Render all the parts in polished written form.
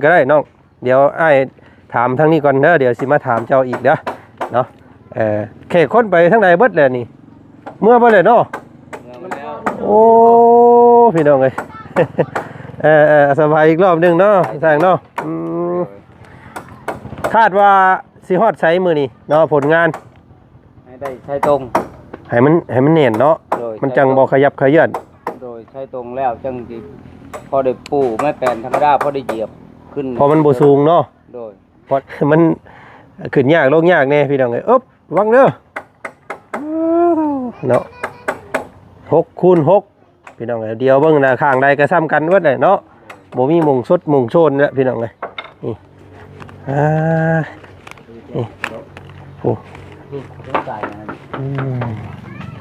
ก็ได้น้องเดี๋ยวอ้ายถามทางนี้ก่อนเด้อเดี๋ยวสิมาถามเจ้าอีกเด้อเนาะแขกคนไปทางใดเบิดแล้วนี่เมื่อบ่เลยเนาะโอ้พี่น้องเอ้ย สบายอีกรอบนึงเนาะทางเนาะคาดว่าสิฮอดไสมื้อนี้เนาะผลงานให้ได้ใช้ตรงให้มันเนียนเนาะมันจังบ่ขยับขยื่นโดยใช้ตรงแล้วจังสิพอได้ปูไม่แปลนธรรมดาพอได้เหยียบขึ้นพอมันบ่สูงเนาะโดยพอมันขึ้นยากลงยากแน่พี่น้องเอ้ยอึ๊บวังเด้อเนาะ6 คูณ 6พี่น้องเอ้ยเดี๋ยวเบิ่งหน้าข้างใดก็ซ้ำกันเบิดเลยเนาะบ่มีมุงสดมุงโซนแล้วพี่น้องเอ้ยนี่นี่โอ้ใส่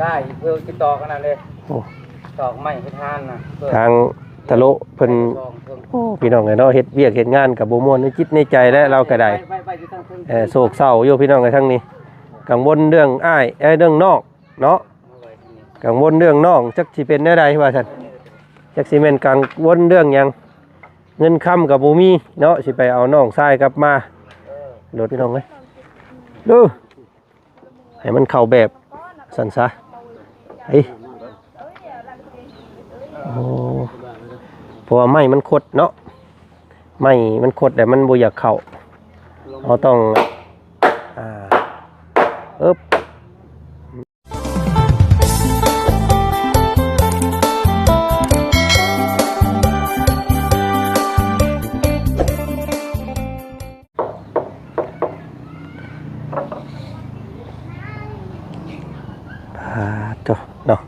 ได้เพื่อติดต่อขนาดเลยโอ้ตอกไม้ให้ทานนะทางทะลุเพิ่นโอ้พี่น้องเอ้ยเนาะเฮ็ดเวียกเฮ็ดงานกับบ่ม่วนในจิตในใจและเราก็ได้โศกเศร้าอยู่พี่น้องเอ้ยทั้งนี้กังวลเรื่องอ้ายเรื่องนอกเนาะกังวลเรื่องน้องจักสิเป็นแนวใดว่าซั่นจักสิแม่นกังวลเรื่องหยังเงินค้ำกับบ่มีเนาะสิไปเอาน้องชายกลับมาโดดพี่น้องเอ้ยดูให้มันเข้าแบบสั่นซะเฮ้ยโอ้เพราะว่าไม้มันคดเนาะไม้มันคดแต่มันบ่อยากเข้าเราต้องอึ๊บเนาะ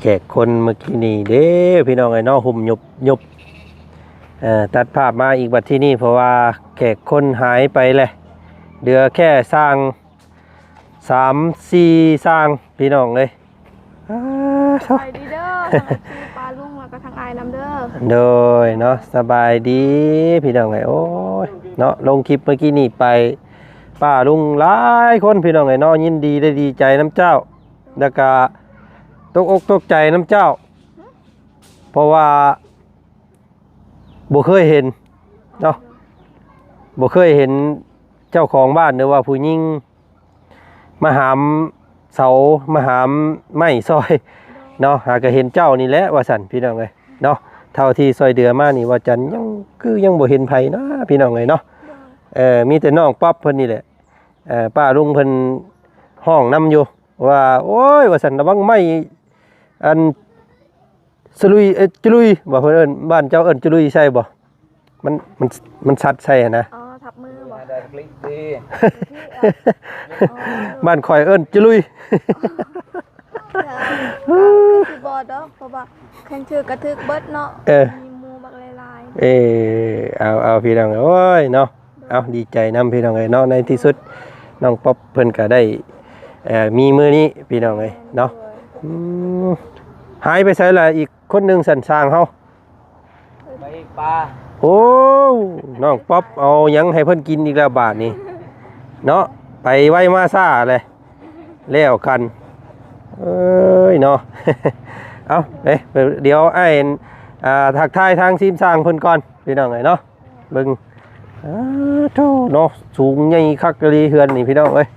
แขกคนเมื่อกี้นี่เด้พี่น้องไอ้น้องหุ่มยุบตัดภาพมาอีกบัดที่นี่เพราะว่าแขกคนหายไปเลยเดือแค่สร้าง3-4สร้างพี่น้องเลยสบายดีเด้อปลาลุงแล้วก็ทางไอ้น้ำเด้อโดยเนาะสบายดีพี่น้องไอ้โอ้ยเนาะลงคลิปเมื่อกี้นี่ไปป้าลุงหลายคนพี่น้องไอ้น้องยินดีได้ดีใจน้ำเจ้าแล้วก็ตกอกตกใจน้ำเจ้าเพราะว่าบ่เคยเห็นเนาะบ่เคยเห็นเจ้าของบ้านหรือว่าผู้หญิงมาหามเสามาหามไม้ซอยเนาะหาก็เห็นเจ้านี่แหละว่าสั่นพี่น้องเอ้ยเนาะเท่าที่ซอยเดือมานี่ว่าจันยังบ่เห็นไผนะพี่น้องเอ้ยเนาะมีแต่น้องป๊อปเพิ่นนี่แหละป้าลุงเพิ่นห้องนำอยู่ว่าโอ้ยว่าสันระวังไม่อันสลุยจุลุยบอกเพื่อนบ้านเจ้าเอิญจุลุยใช่บ่มันชัดใช่นะอ๋อทับมือบ่บ้านคอยเอิญจุลุยบอดอกเพราะว่าแข่งชื่อกระทึกเบิดเนาะมีมูบักลายเอาพี่น้องโอ้ยเนาะเอาดีใจนำพี่น้องเนาะในที่สุดน้องป๊อปเพิ่นก็ได้มีมือนี้พี่น้องเลยเนาะหายไปใส่ละอีกคนหนึ่งสันสร้างเขาไปปลาโอ้น้องป๊อปเอายังให้เพิ่นกินอีกแล้วบาทนี้เนาะไปไว้มาซ่าเลยแล้วกันเอ้ยเนาะเอาเดี๋ยวไอ้ทักทายทางทีมสร้างเพิ่นก่อนพี่น้องเลยเนาะเบิ่งโธ่เนาะสูงใหญ่คักกะลีเฮือนนี่พี่น้องเอ้ย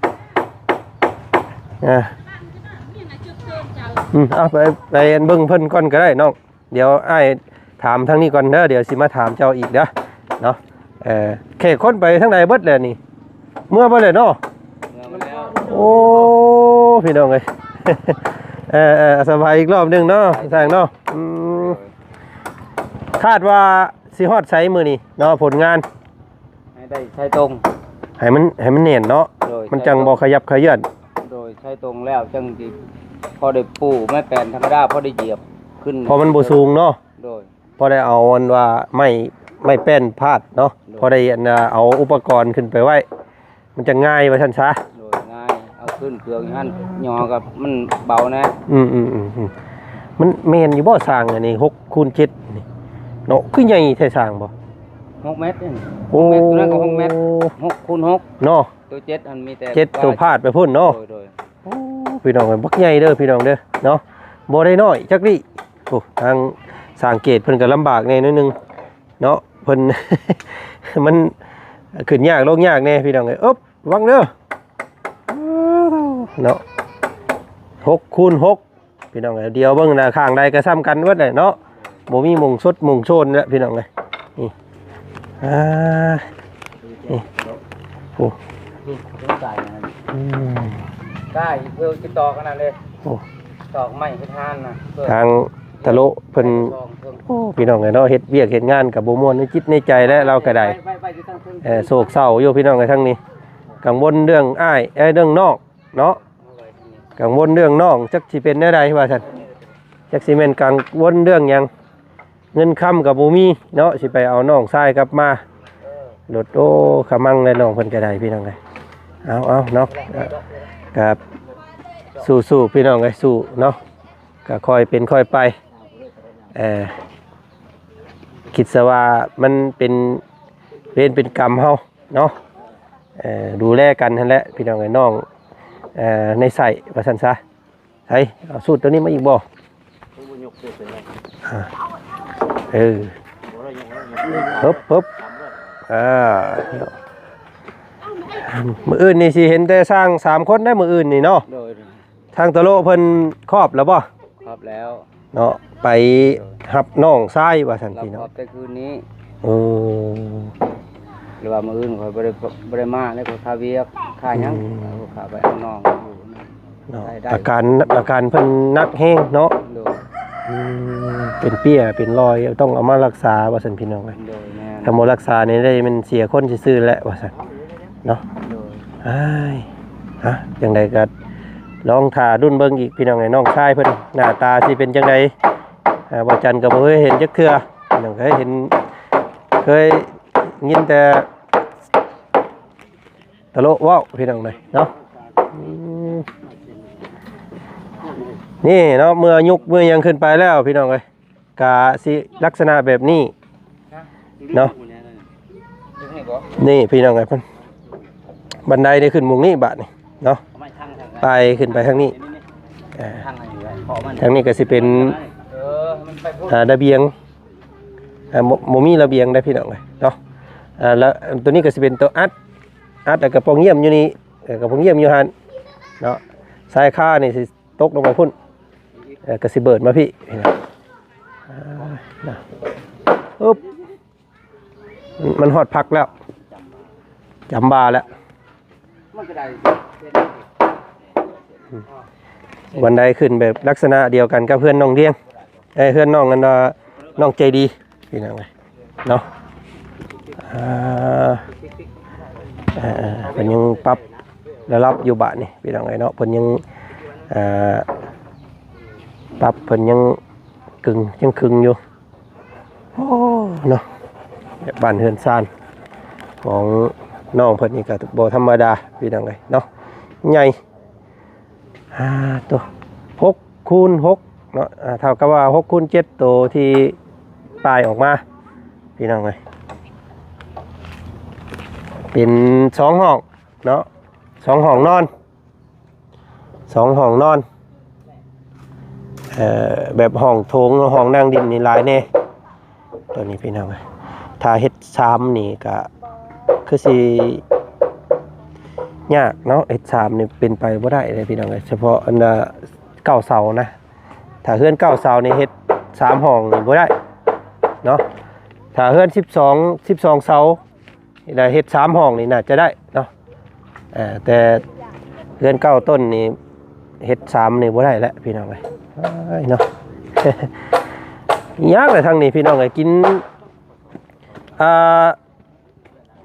เอาไปเบิ่งเพิ่นก่อนก็ได้น้องเดี๋ยวอ้ายถามทางนี้ก่อนเด้อเดี๋ยวสิมาถามเจ้าอีกเด้อเนาะแขกคนไปทางใดเบิดแล้วนี่เมื่อบ่เลยเนาะโอ้พี่น้องเอ้ยสบายอีกรอบนึงเนาะทางเนาะคาดว่าสิฮอดไสมื้อนี้เนาะผลงานให้ได้ใช้ตรงให้มันเนียนเนาะมันจังบ่ขยับขยื่นโดยใช้ตรงแล้วจังสิพอได้ปูไม่แปลนธรรมดาพอได้เหยียบขึ้นพอมันบ่สูงเนาะโดยพอได้เอาอันว่าไม่แป้นพาดเนาะพอได้เอาอุปกรณ์ขึ้นไปไว้มันจะง่ายว่าซั่นซะโดยง่ายเอาขึ้นเครื่องหั่นย่อกับมันเบานะมันแม่นอยู่บ่สร้างอันนี้6 คูณ 7นี่เนาะคือใหญ่แท้สร้างบ่6 เมตรนี่6 เมตรตัวนั้นก็6 เมตร6 คูณ 6เนาะตัว7อันมีแต่7ตัวพาดไปพุ่นเนาะโดยพี่น้องบักใหญ่เด้อพี่น้องเด้อเนาะบ่ได้น้อยจักดิโอ้ทางสร้างเกตเพิ่นก็ลำบากแน่นิดนึงเนาะเพ พิ่น มันขึ้นยากลงยากแน่พี่น้องเอ้ยอ๊บระวังเด้อเนาะ6 คูณ 6พี่น้องเอ้ยเดียวเบิ่งหน้าข้างใดก็ซ้ำกันเบิดเลยเนาะบ่มีมุงสดมุงโซนแล้วพี่น้องเอ้ยนี่นี่โอ้ นี่ต้องจ่ายนะได้เพื่อติดต่อกันนั่นเลย โอ้ ตอกไม้เฮ็ดทานนะ ทางทะลุเพิ่นโอ้พี่น้องเอ้ยเนาะเฮ็ดเวียกเฮ็ดงานก็บ่ม่วนในจิตในใจแล้วเราก็ได้โศกเศร้าอยู่พี่น้องเอ้ยทั้งนี้กังวลเรื่องอ้ายเรื่องน้องเนาะกังวลเรื่องน้องจักสิเป็นแนวใดว่าซั่นจักสิแม่นกังวลเรื่องหยังเงินค้ำก็บ่มีเนาะสิไปเอาน้องชายกลับมาโดดโอ้ขมังเลยน้องเพิ่นก็ได้พี่น้องเอ้ยเอาเนาะกับสู้ๆพี่น้องเอ้ยสู้เนาะก็ค่อยเป็นค่อยไปคิดซะว่ามันเป็นเวรเป็นกรรมเฮาเนาะดูแลกันนั่นแหละพี่น้องไอ้น้องในใส่ว่าซั่นซะไสเอาสูตรตัวนี้มาอีกบ่ปึ๊บมื้ออื่นนี่สิเห็นแต่สร้าง3คนได้มื้ออื่นนี่เนาะทางตะโลเพิ่นครอบแล้วบ่ครอบแล้วเนาะไปหับน้องชายว่าซั่นพี่น้องครอบแต่คืนนี้อ หรือว่ามื้ออื่นข่อยบ่ได้มาแล้วก็ค่าเวียกค่าหยังค่าไปเอาน้องอยู่อาการเพิ่นหนักแฮงเนาะเป็นเปี้ยเป็นรอยต้องเอามารักษาว่าซั่นพี่น้องเอ้ยถ้าบ่รักษานี่ได้มันเสียคนซื่อๆแหละว่าซั่นเนาะจังไดก็ลองถ่าดุนเบิ่งอีกพี่น้องไอ้น้องชายเพิ่นหน้าตาสิเป็นจังไดบ่จันก็บ่เคยเห็นจักเทื่อพี่น้องเคยยินแต่ตะโลว้าวพี่น้องเลยเนาะนี่เนาะเมื่อยุกเมื่อยังขึ้นไปแล้วพี่น้องเลยกะสิลักษณะแบบนี้เนาะนี่พี่น้องเลยเพิ่นบันไดได้ขึ้นมุมนี้บาดนี่เนาะไปขึ้นไปทางนี้ทางนี้ก็สิเป็นระเบียงโมมีระเบียงได้พี่น้องเลยเนาะแล้วตัวนี้ก็สิเป็นตัวอัดแล้วก็ปองเยี่ยมอยู่นี่ก็ปองเยี่ยมอยู่หันเนาะสายค่านี่สิตกลงไปพุ่นก็สิเบิดมาพี่อุ๊บมันหอดพักแล้วจำบาแล้ววันใดขึ้นแบบลักษณะเดียวกันกับเพื่อนน้องเลี้ยงเพื่อนน้องกันน้องใจดีพี่น้องเลยเนาะเป็นยังปรับระดับอยู่บ้านนี่พี่น้องเลยเนาะเป็นยังปรับเป็นยังกึ่งอยู่โอ้เนาะบ้านเฮือนซานของน้องเพิ่นนี่ก็บ่ธรรมดาพี่น้องเลยเนาะใหญ่ตัว6 คูณ 6เนาะเท่ากับว่า6 คูณ 7ตัวที่ปลายออกมาพี่น้องเลยเป็น2 ห้องเนาะ2 ห้องนอน2 ห้องนอนแบบห้องโถงห้องนั่งดินนี่หลายแน่ตัวนี้พี่น้องเลยถ้าเฮ็ด3นี่ก็คือสิยากเนาะเฮ็ด3นี่เป็นไปบ่ได้เลยพี่น้องเลยเฉพาะอัน9 เสานะถ้าเฮือน9 เสานี่เฮ็ด3 ห้องนี่บ่ได้เนาะถ้าเฮือน12 เสาได้เฮ็ด3 ห้องนี่น่าจะได้เนาะแต่เฮือน9 ต้นนี่เฮ็ด3นี่บ่ได้แล้วพี่น้องเอ้ยเนาะ ยากเลยทางนี้พี่น้องเอ้ยกิน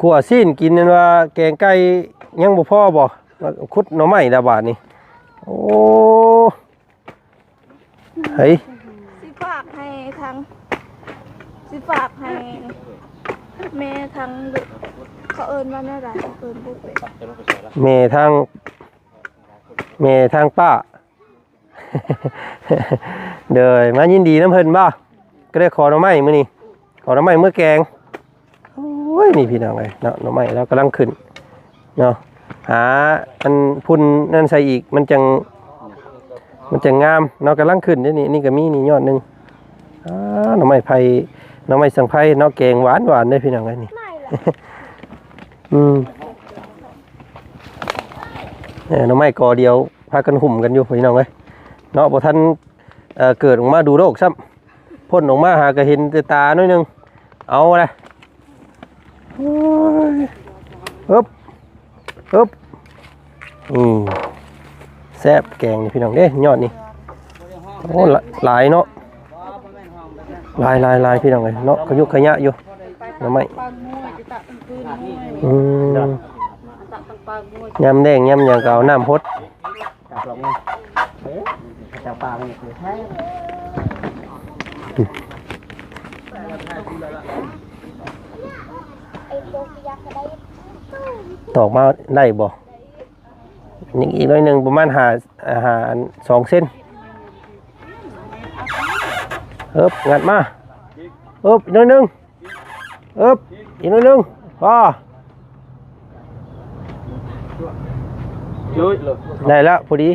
ขั่วซีนกินนั่นว่าแกงไก่ยังบ่พอบ่ขุดหน่อไม้ละบาดนี่โอ้เฮ้ยสิฝากให้แม่ทางเขาเอิ้นว่าแม่ใดเอิ้นบ่เป็นแม่ทางป้า เด้อมายินดีน้ำเพิ่นบ่ก็ได้ขอหน่อไม้มื้อนี้ขอหน่อไม้มื้อแกงโอ้ยนี่พี่น้องเอ้ยเนาะหน่อไม้แล้วกำลังขึ้นเนาะหาอันพุ่นนั่นใส่อีกมันจังงามเนาะกำลังขึ้นนี่ก็มีนี่ยอดนึงหน่อไม้ไผ่ น้องไม่สังไพเนาะแกงหวานได้พี่น้องไอ้นี่ ไม่ล่ะ น้องไม่กอเดียวพากันหุ่มกันอยู่พี่น้องเอ้ยเนาะบ่ทันเกิดออกมาดูโรคซ้ำพ่นออกมาหากระเห็นแต่ตาหน่อยนึงเอาเลยอึ๊บแซ่บแกงนี่พี่น้องเด้ยอดนี่โอ้หลายเนาะลายพี่น้องเอ้ยเนาะขยุกขยะอยู่น้องไม่ยำแดงยำอย่างเก่าน้ำพด จับลงจับปลามันคือใช่ ตอกมาได้บ่อีกน้อยหนึ่งประมาณหา2 เส้นงัดมาอีกน้อยหนึ่งอีกน้อยหนึ่งพอได้แล้วพอดี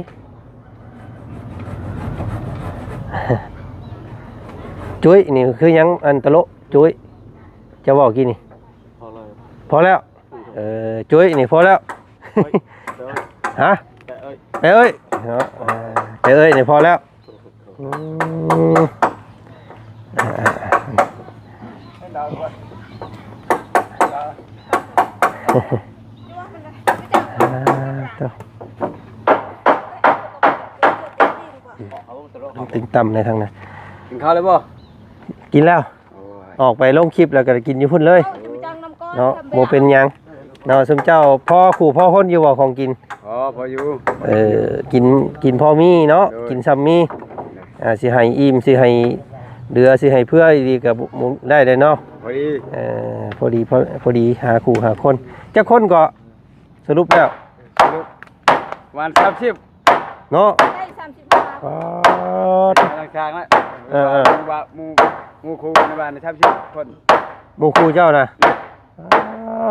จุ้ยนี่คือยังอันตะโลจุ้ยจะบอกกี่นี่พอแล้วจุ้ยนี่พอแล้วฮะเอ้ยนี่พอแล้วตึงต่ำในทางนั้น กินข้าวเลยบ่ กินแล้วออกไปลงคลิปแล้วก็กินอยู่พุ่นเลยเนาะโมเป็นยังเนาะสมเจ้าพ่อขู่พ่อคนอยู่บ่ของกินพออยู่กินพ่อมีเนาะกินซ้ำมีสิให้อิ่มสิให้เดือสิให้เพื่อดีกับได้เลยเนาะพอดีหาขู่หาคนจะคนก็สรุปแล้ววัน30เนาะได้35กลางๆแล้วมูคูในบ้าน30คนมูคูเจ้านะ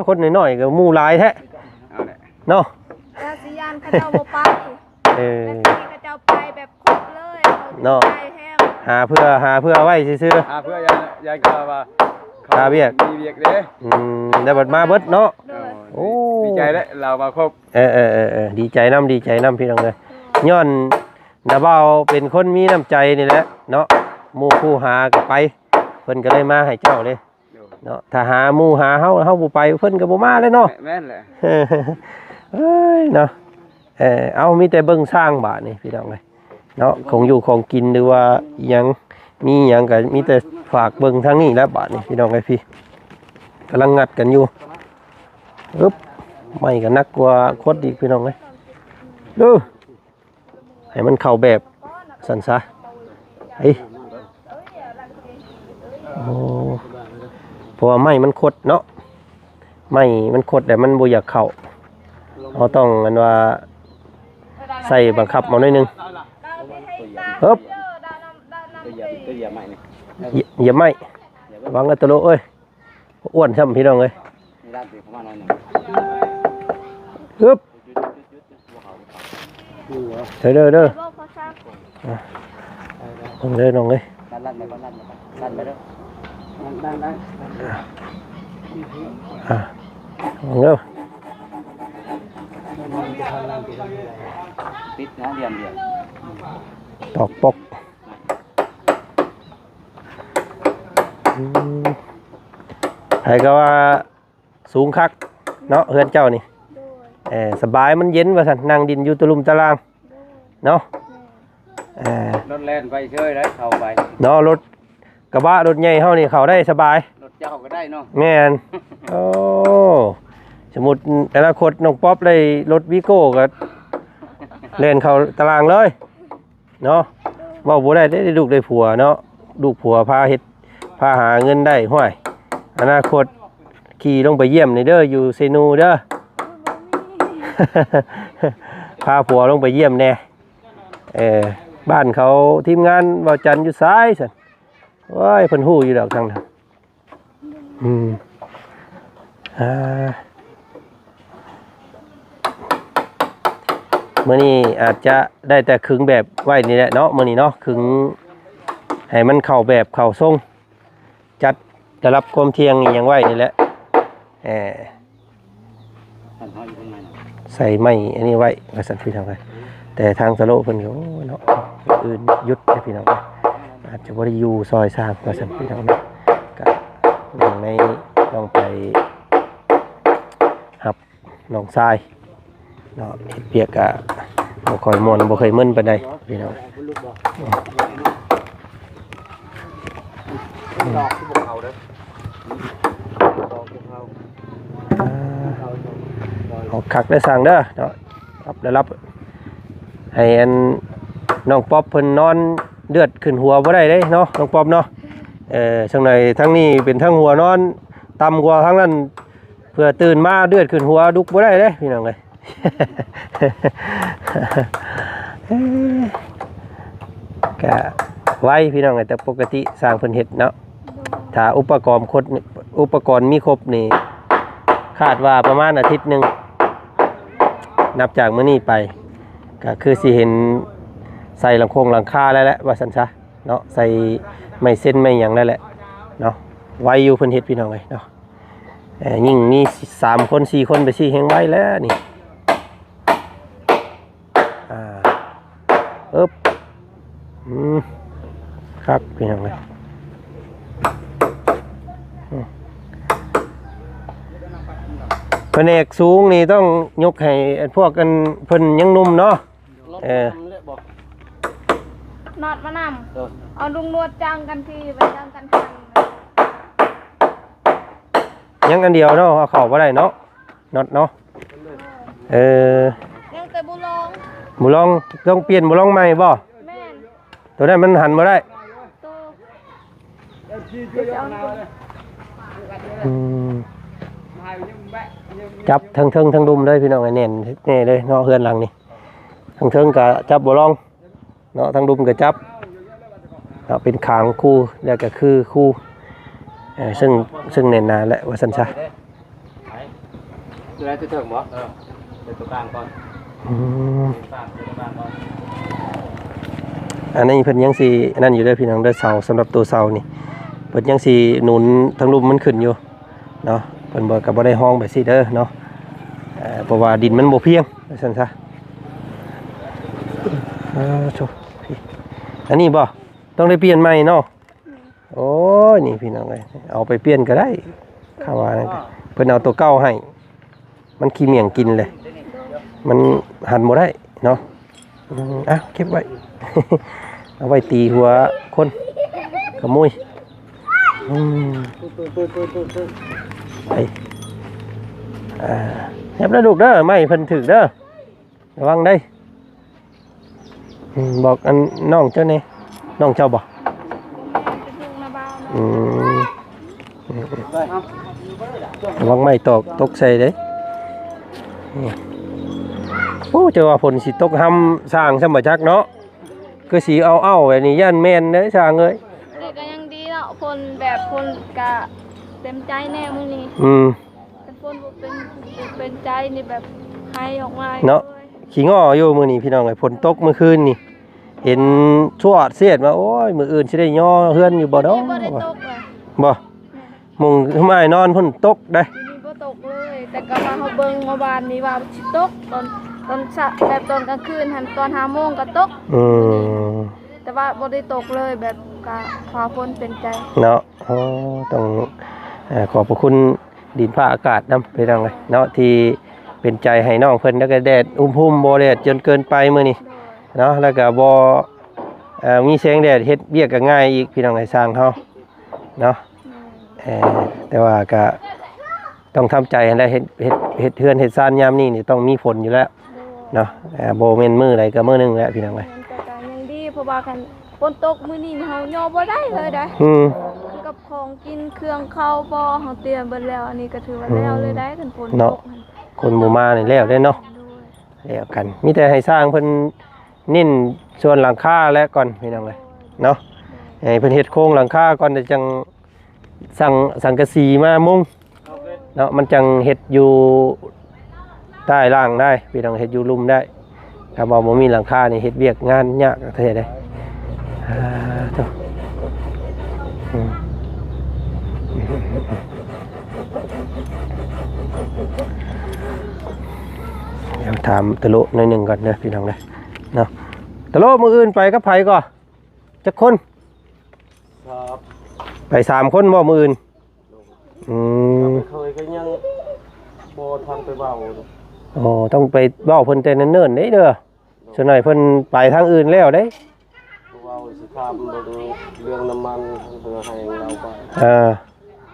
คนน้อยๆก็มูหลายแท้เนาะราศียานเขาเจ้าบ่ไปเขาเจ้าไปแบบครบเลยเนาะหาเพื่อไว้ซื่อๆหาเพื่อยายก็ว่าหาเวียกมีเวียกเด้ได้บัดมาเบิดเนาะโอ้ดีใจแล้วเรามาครบดีใจน้ำพี่น้องเลยย้อนนาเบาเป็นคนมีน้ำใจนี่แหละเนาะหมู่คู่หาก็ไปเพิ่นก็เลยมาให้เจ้าเลยเนาะถ้าหาหมู่หาเฮาบ่ไปเพิ่นก็บ่มาเลยเนาะแม่นแหละเนาะเอามีแต่เบิ่งสร้างบาทนี่พี่น้องเลยเนาะของอยู่ของกินหรือว่ายังมีหยังก็มีแต่ฝากเบิ่งทางนี้แล้วบาทนี่พี่น้องเลยพี่กำลังงัดกันอยู่ไม่ก็นักกว่าโคตรอีกพี่น้องเลยดูให้มันเข้าแบบสันซะโอ้เพราะว่าไม้มันคดเนาะไม้มันคดแต่มันบ่อยากเข้าเราต้องอันว่าใส่บังคับมาหน่อยนึงเหยียบไม้วางอัตโลเอ้ยอ้วนช่ำพี่น้องเลยเด้อลงเลยน้องเลยลงเร็วปิดนะเดียวตอกปกใครก็ว่าสูงคักเนาะเฮือนเจ้านี่สบายมันเย็นว่าซั่นนั่งดินอยู่ตะลุมตะลางเนาะรถแล่นไปเฉยได้เข้าไปเนาะรถกระบะรถใหญ่เฮานี่เข้าได้สบายรถเจ้าก็ได้เนาะแม่นโอ้สมมุติอนาคตน้องป๊อปได้รถวีโก้ก็เล่นเข้าตารางเลยเนาะเว้าบ่ได้ได้ลูกได้ผัวเนาะลูกผัวพาเฮ็ดพาหาเงินได้ห้วยอนาคตขี่ลงไปเยี่ยมในเด้ออยู่เซนูเด้อ พาผัวลงไปเยี่ยมแน่บ้านเขาทีมงานบ่จันอยู่ซ้ายซั่นโอ้ยเพิ่นฮู้อยู่ดอกทางนั้นมื้อนี้อาจจะได้แต่ขึงแบบไว้นี่แหละเนาะมื้อนี้เนาะขึงให้มันเข้าแบบเข้าทรงจัด จะรับความเที่ยงนี่ยังไหวนี่แหละใส่ไม้อันนี้ไว้ว่าซั่นพี่น้องเอ้ยแต่ทางสโลเพิ่นก็เนาะอื่นหยุดให้พี่น้องอาจจะบ่ได้อยู่ซอยสร้างว่าซั่นพี่น้องเนาะก็อย่างในต้องไปหับน้องทรายเนาะเฮ็ดเปียกก็บ่ค่อยม่วนบ่เคยมึนปานใดพี่น้องดอกที่พวกเขาเด้อดอกพวกเขา เอาคักได้สั่งเด้อเนาะรับได้รับให้อันน้องป๊อบเพิ่นนอนเลือดขึ้นหัวบ่ได้เด้เนาะน้องป๊อบเนาะจังไดทั้งนี้เป็นทั้งหัวนอนต่ำกว่าทั้งนั้นเพื่อตื่นมาเลือดขึ้นหัวลุกบ่ได้เด้พี่น้องเอ้ย ก็ไว้พี่น้องเอ้ยแต่ปกติสร้างเพิ่นเฮ็ดเนาะถ้าอุปกรณ์มีครบนี่คาดว่าประมาณอาทิตย์หนึ่งนับจากมื้อนี้ไปก็คือสิเห็นใส่หลังคาแล้วแหละว่าซั่นซะเนาะใส่ไม่เส้นไม่หยังแล้วแหละเนาะไว้อยู่เพิ่นเฮ็ดพี่น้องเอ้ยเนาะยิ่งมี3คน4คนไปสิแฮงไว้แล้วนี่อึ๊บครับพี่น้องเอ้ยแผนกสูงนี่ต้องยกให้พวกกันเพิ่นยังหนุ่มเนาะนอดมานำเอาลุงนวดจ้างกันทีไปจ้างกันทันยังอันเดียวเนาะเอาเข้าบ่ได้เนาะน็อตเนาะยังแต่บุลองต้องเปลี่ยนบุลองใหม่บ่แม่นตัวนั้นมันหันบ่ได้จับทั้งดุมเลยพี่น้องไอ้แน่นแน่เลยเนาะเฮือนหลังนี่ทั้งก็จับบ่ลองเนาะทั้งดุมก็จับเนาะเป็นขางคู่แล้วก็คือคู่ซึ่งแน่นหนาแหละว่าซั่นซะดูแลตัวเถิงบ่เป็นตัวกลางก่อนอันนี้เพิ่นยังสินั่นอยู่เด้อพี่น้องเด้อเสาสำหรับตัวเสานี่เพิ่นยังสิหนุนทั้งดุมมันขึ้นอยู่เนาะเพิ่นก็บ่ได้ห้องแบบซี่เด้อเนาะเพราะว่าดินมันบ่เพียงว่าซั่นซะโชอันนี้บ่ต้องได้เปลี่ยนใหม่เนาะโอ้ยนี่พี่น้องเอ้ยเอาไปเปลี่ยนก็ได้ข้าว่านั่นเพิ่นเอาตัวเก่าให้มันขี้เมี่ยงกินเลยมันหันบ่ได้เนาะเก็บไว้ เอาไว้ตีหัวคนขโมยไปเฮ็บแล้วลูกเด้อไม่เพิ่นถึกเด้อระวังได้บอกอันน้องเจ้านี่น้องเจ้าบ่ระวังไม่ตกใส่เด้โอ้เจ้าว่าฝนสิตกห้ำสร้างซะบ่จักเนาะคือสิเอาแบบนี้ย่านแม่นเด้อสร้างเอ้ยนี่ก็ยังดีเนาะคนกะเต็มใจแน่มื้อนี้แต่คนบ่เป็นใจนี่แบบให้ออกมาเนาะขี้ง้ออยู่มื้อนี้พี่น้องเอ้ยฝนตกเมื่อคืนนี่เห็นชั่วเสียดมาโอ้ยมื้ออื่นสิได้ย่อเฮือนอยู่บ่ดอกบ่มุงทำไมนอนฝนตกได้บ่ตกเลยแต่ก็มาเฮาเบิ่งเมื่อวานนี้ว่าสิตกตอนแบบตอนกลางคืนหันตอน5 โมงก็ตกแต่ว่าบ่ได้ตกเลยแบบก็ฟ้าฝนเป็นใจเนาะต้องขอบพระคุณดินฟ้าอากาศนำไปทางเลยเนาะที่เป็นใจให้น้องเพิ่นแล้วก็แดดอุ่มบ่แดดจนเกินไปมื้อนี้เนาะแล้วก็บ่มีแสงแดดเฮ็ดเวียกก็ง่ายอีกพี่น้องให้สร้างเฮาเนาะแต่ว่าก็ต้องทำใจให้ได้เฮ็ดเฮือนเฮ็ดซ่านยามนี้นี่ต้องมีฝนอยู่แล้วเนาะบ่แม่นมื้อใดก็มื้อนึงแหละพี่น้องเอ้ยยังดีเพราะว่าคันฝนตกมื้อนี้เฮาย่อบ่ได้เลยได้กับของกินเครื่องเข้าบ่เฮาเตรียมเบิดแล้วอันนี้ก็ถือว่าแล้วเลยได้คันฝนตกคนหมู่มานี่แล้วได้เนาะแล้วกันมีแต่ให้สร้างเพิ่นนิ่นส่วนหลังคาแล้วก่อนพี่น้องเอ้ยเนาะให้เพิ่นเฮ็ดโครงหลังคาก่อนจะจังสังกะสีมามุงเนาะมันจังเฮ็ดอยู่ใต้ล่างได้พี่น้องเฮ็ดอยู่ลุ่มได้ถ้าบ่มีหลังคานี่เฮ็ดเวียกงานยากแท้ๆได้ เดี๋ยวถามตะโลหน่อยหนึ่งก่อนเด้อพี่น้องเด้อเนาะตะโลมืออื่นไปกับไผก่อนจักคน ครับ ไป3 คนบ่มืออื่นเคยก็ยังบ่ทันไปเว้า อ๋อต้องไปเว้าเพิ่นแต่เนิ่นๆเด้เด้อส่วนหน่อยเพิ่นไปทางอื่นแล้วเด้ เว้าสิถามเรื่องน้ำมันเพื่อให้เราไป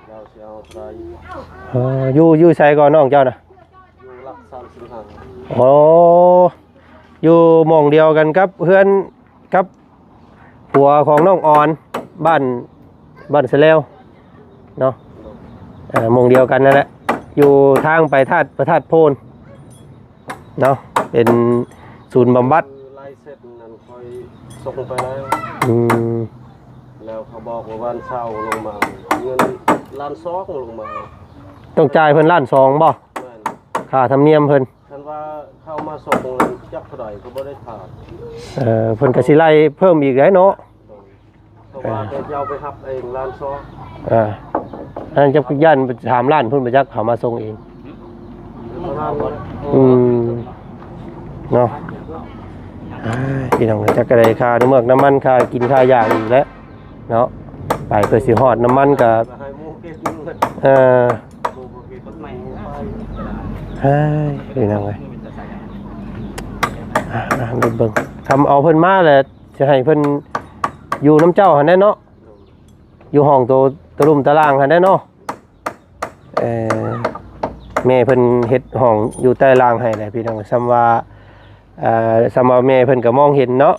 เราสิเอาไป อยู่ไสก่อนน้องเจ้าน่ะ อยู่หลัก35 อ๋ออยู่หม่องเดียวกันกับเพื่อนกับผัวของน้องออนบ้านเสลวเนาะหม่องเดียวกันนั่นแหละอยู่ทางไปพระธาตุโพนเนาะเป็นศูนย์บำบัด ไล่เสร็จนั่นค่อยส่งไปแล้ว แล้วเขาบอกว่าวันเช้าลงมาเงินล้าน2ลงมา ต้องจ่ายเพิ่นล้าน2บ่ แม่น ค่าธรรมเนียมเพิ่น คันว่าเข้ามาส่งนั้นจักเท่าใดก็บ่ได้ถาม เพิ่นก็สิไล่เพิ่มอีกได้เนาะ เพราะว่าแกจะเอาไปรับเองล้าน2 อันนั้นจะย่านถามร้านเพิ่นไปจักเขามาส่งเอง เนาะพี่น้องจักก็ได้ค่าน้ำเมือกน้ำมันค่ากินค่ายาอีกแล้วเนาะไปเพื่อสิฮอดน้ำมันก็ให้หมู่เก็บเงิน หมู่ บ่เก็บต้นไม้ไป พี่น้องเอ้ยเบิ่งทำเอาเพิ่นมาแหละจะให้เพิ่นอยู่น้ำเจ้าหั่นแน่เนาะอยู่ห้องโตตะลุ่มตะล่างหั่นแน่เนาะแม่เพิ่นเฮ็ดห้องอยู่ใต้ล่างให้แหละพี่น้องซ้ำว่าแม่เพิ่นก็มองเห็นเนาะ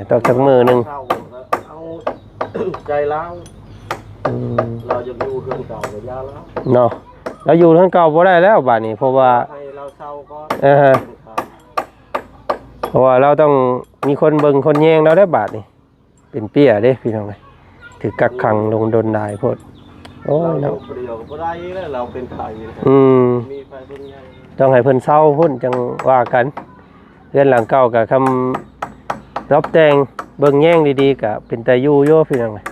ตอกจักมือนึง เอาใจแล้วเราจะอยู่เพื่อนเก่ากับยาแล้ว เนาะเราอยู่ทางเก่าบ่ได้แล้วบัดนี้เพราะว่า ให้เราเศร้าก็ เพราะว่าเราต้องมีคนเบิ่งคนแยงเราได้บาดนี่เป็นเปี้ยเด้พี่น้องเอ้ยถือกักขังลงดนได้โพดโอ้ย เรา เนาะ เดียวก็ได้แล้วเราเป็นไข่มีไฟเป็นไง ต้องให้เพิ่นเซาพุ่นจังว่ากันเรือนหลังเก่าก็คำรับแต่งเบิ่งแย่งดีๆก็เป็นตาอยู่โยพี่น้องเอ้ย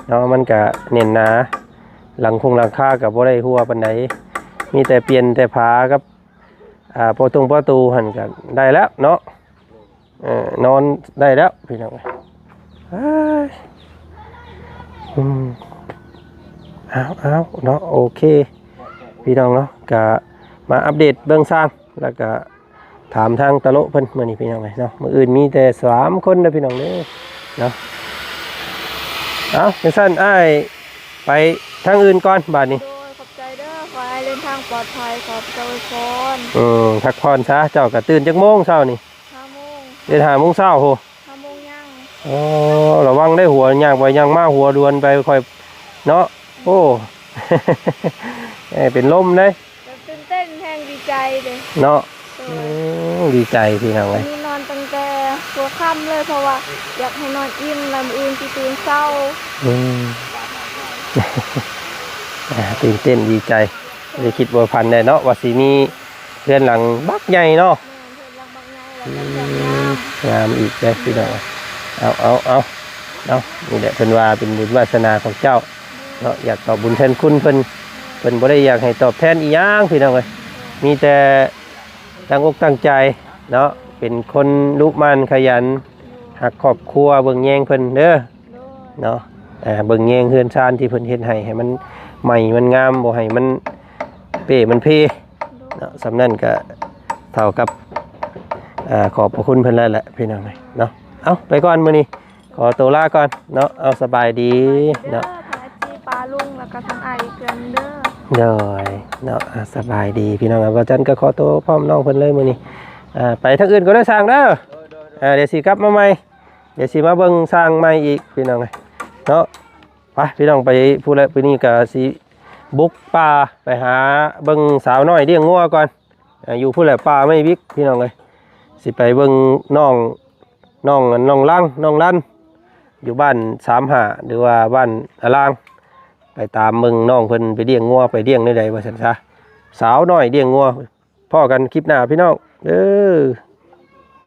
เนาะมันก็เน้นหนาหลังคาก็บ่ได้หัวปานใดมีแต่เปลี่ยนแต่ผากับประตูหั่นก็ได้แล้วเนาะนอนได้แล้วพี่น้องเอาเนาะโอเคพี่น้องเนาะก็มาอัปเดตเบื้องสร้างแล้วก็ถามทางตะโลเพิ่นมื้อนี้พี่น้องเนาะมื้ออื่นมีแต่3 คนเด้อพี่น้องเด้อเนาะเอาจังซั่นอ้ายไปทางอื่นก่อนบัดนี้ โดยขอบใจเด้อขอให้เดินทางปลอดภัยขอบใจพร พักผ่อนซะเจ้าก็ตื่นจักโมงเช้านี่ 5 โมง เดิน5 โมงเช้าโห 5 โมงยัง อ๋อระวังได้หัวย่างไปย่างมาหัวดวนไปค่อยเนาะโอ้ เป็นลมเลย ตื่นเต้นแทงดีใจเลย เนาะดีใจพี่น้อง วั เล น ย นี้นอนตั้งแต่หัวค่ำเลยเพราะว่าอยากให้นอนอิ่มแล้วมื้ออื่นสิตื่นเช้า ตื่นเต้นดีใจได้คิดว่าพันได้เนาะว่าสิมีเรือนหลังบักใหญ่เนาะ แม่เพิ่นรักบักใหญ่แล้วก็อยากงาม งามอีกเลยพี่น้องเอานี่แหละเป็นว่าเป็นบุญวาสนาของเจ้าเนาะอยากตอบบุญแทนคุณเพิ่นบ่ได้อยากให้ตอบแทนอีหยังพี่น้องเลยมีแต่ตั้งอกตั้งใจเนาะเป็นคนลุกมันขยันหักครอบครัวเบิ่งแยงเพิ่นเด้อเนาะเบิ่งแยงเฮือนชานที่เพิ่นเฮ็ดให้มันใหม่มันงามบ่ให้มันเป้มันเพเนาะสำนั้นก็เท่ากับขอบพระคุณเพิ่นแล้วแหละพี่น้องเนาะเอาไปก่อนมื้อนี้ขอตัวลาก่อนเนาะเอาสบายดี เด้อ เนาะ ทางจีปลาลุงแล้วก็ทางไอเกินเด้อ เด้อเนาะสบายดีพี่น้องว่าจันก็ขอตัวพร้อมน้องเพิ่นเลยมื้อนี้ไปทางอื่นก็ได้สร้างเด้อเดี๋ยวสิกลับมาใหม่เดี๋ยวสิมาเบิ่งสร้างใหม่อีกพี่น้องเนาะไปพี่น้องไปผู้ละปีนี้ก็สิบุกป่าไปหาเบิ่งสาวน้อยเลี้ยงงัวก่อนอยู่ผู้ละป่าไม่วิกพี่น้องเลยสิไปเบิ่งน้องลั่นอยู่บ้าน35หรือว่าบ้านอลางไปตามเบิ่งน้องเพิ่นไปเลี้ยงงัวไปเลี้ยงได้ใดว่าซั่นซะสาวน้อยเลี้ยงงัวพ่อกันคลิปหน้าพี่น้องเด้อ